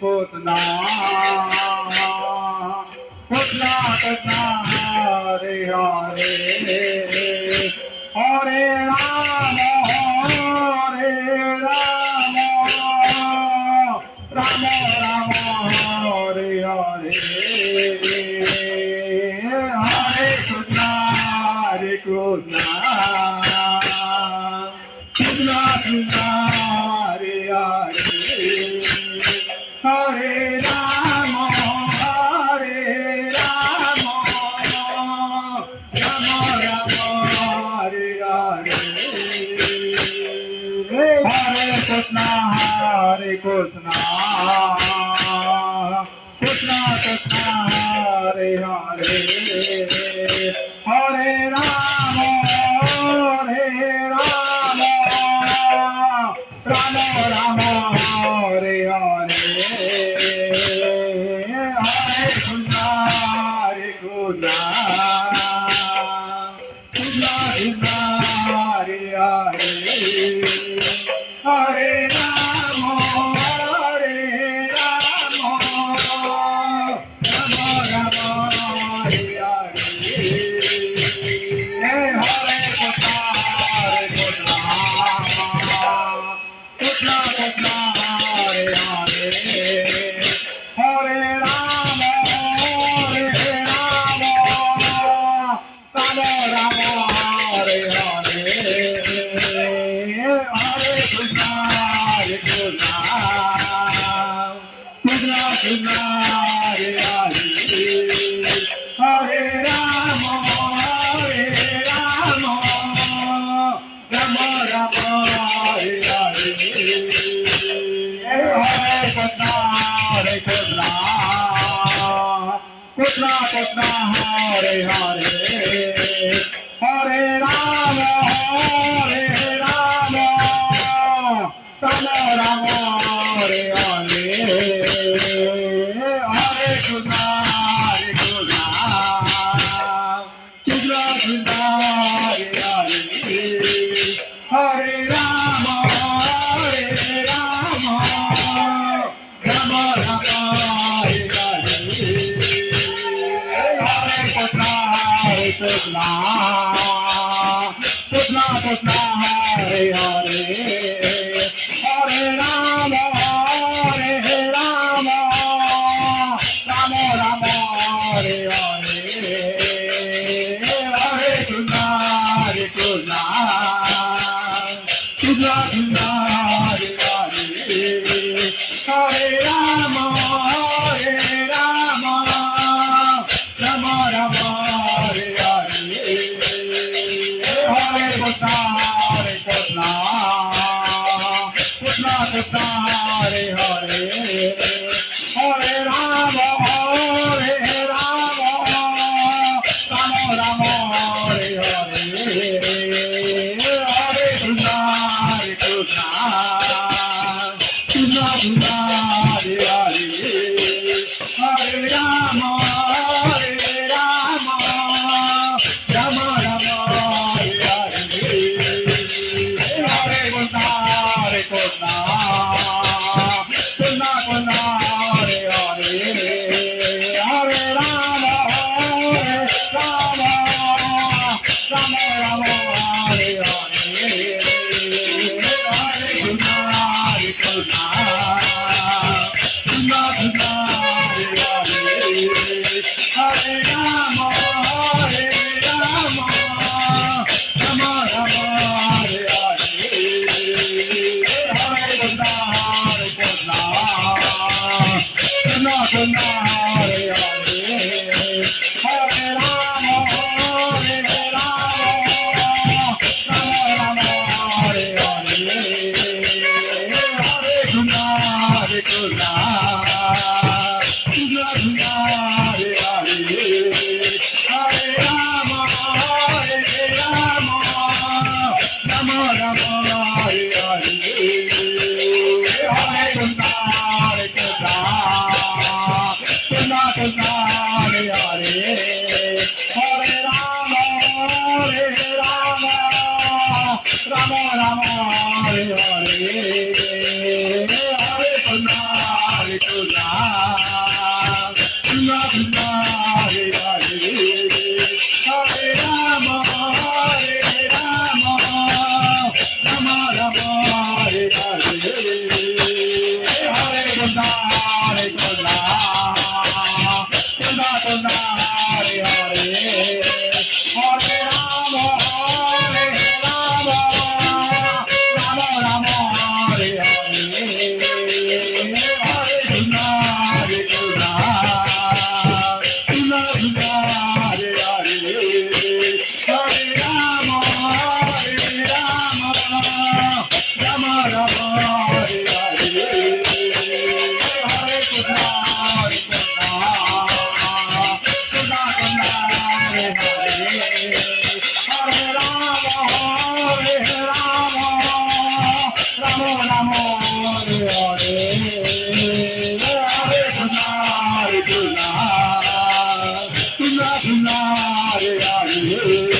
Krishna, Krishna Krishna, Hare Hare, Hare Rama, Rama Rama, Hare Hare, Hare Krishna, Krishna Krishna, Hare Hare, Hare Rama, Rama Rama, Hare Hare, Hare Krishna, Krishna Krishna, Hare Hare, Hare Rama, Rama Rama, Hare Hare, Hare Krishna, Krishna Krishna, Hare Hare, Hare Rama, Rama Rama, Hare Hare, Hare Krishna, Krishna Krishna, Hare Hare, Hare Rama, Rama Rama, Hare Hare, Hare Krishna, Krishna Krishna, Hare Hare, Hare Rama, Rama Rama, Hare Hare, Hare Krishna, Krishna Krishna, Hare Hare, Hare Rama, Rama Rama, Hare Hare, Hare Krishna, Krishna Krishna, Hare Hare, Hare Rama, Rama Rama, Hare Hare, Hare Krishna, Krishna Krishna, Hare Hare, Hare Rama, Rama Rama, Hare Hare, Hare Krishna, Krishna Krishna, Hare Hare, Hare Rama, Rama Rama, Hare Hare, Hare Krishna, Krishna Krishna, Hare Hare, Hare Rama, Rama Rama, Hare Hare, Hare Krishna, Krishna Krishna, Hare Hare, Hare Rama, Rama Rama, Hare Hare, Hare Krishna, Krishna Krishna, Hare Hare, Hare Rama, Rama Rama, Hare Hare, Hare Krishna, Krishna Krishna, Hare Hare, Hare Rama, Rama Rama, Hare Hare, Hare Krishna, Krishna Krishna, Hare Hare, Hare Rama, Rama Rama, Hare Hare, Hare Krishna, Krishna Krishna, Hare Hare, Hare Rama, Rama Rama, Hare Hare, Hare Krishna, Krishna Krishna, Hare Hare, Hare Rama, Rama Rama, Hare Hare, Hare Krishna, Krishna Hare Hare